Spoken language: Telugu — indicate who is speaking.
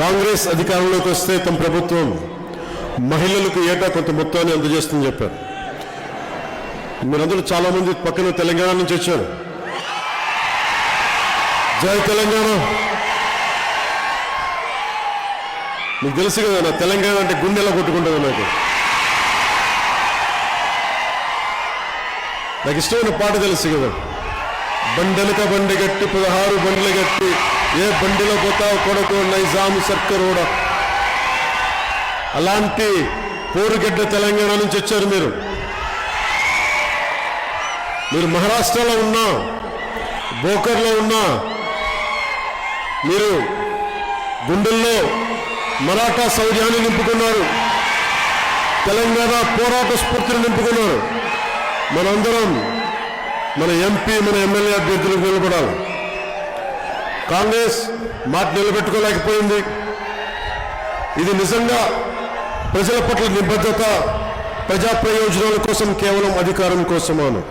Speaker 1: కాంగ్రెస్ అధికారంలోకి వస్తే తమ ప్రభుత్వం మహిళలకు ఏటా కొంత మొత్తాన్ని అందజేస్తుందని చెప్పారు. మీరందరూ చాలామంది పక్కన తెలంగాణ నుంచి వచ్చారు. జై తెలంగాణ. మీకు తెలుసు కదా, నా తెలంగాణ అంటే గుండె ఎలా కొట్టుకుంటుంది. నాకు ఇష్టమైన పాట తెలుసు కదా, బండెనక బండి గట్టి 16 బండ్లు గట్టి ఏ బండిలో పోతావు కొడుకు నైజాం సర్కరోడ. అలాంటి పోరుగడ్డ తెలంగాణ నుంచి వచ్చారు మీరు. మహారాష్ట్రలో ఉన్నా, బోకర్లో ఉన్నా, మీరు గుండెల్లో మరాఠా శౌర్యాన్ని నింపుకున్నారు, తెలంగాణ పోరాట స్ఫూర్తిని నింపుకున్నారు. మనందరం మన ఎంపీ, మన ఎమ్మెల్యే అభ్యర్థులకు నిలబడాలి. కాంగ్రెస్ మాట నిలబెట్టుకోలేకపోయింది. ఇది నిజంగా ప్రజల పట్ల నిబద్ధత, ప్రజా ప్రయోజనాల కోసం, కేవలం అధికారం కోసమాను.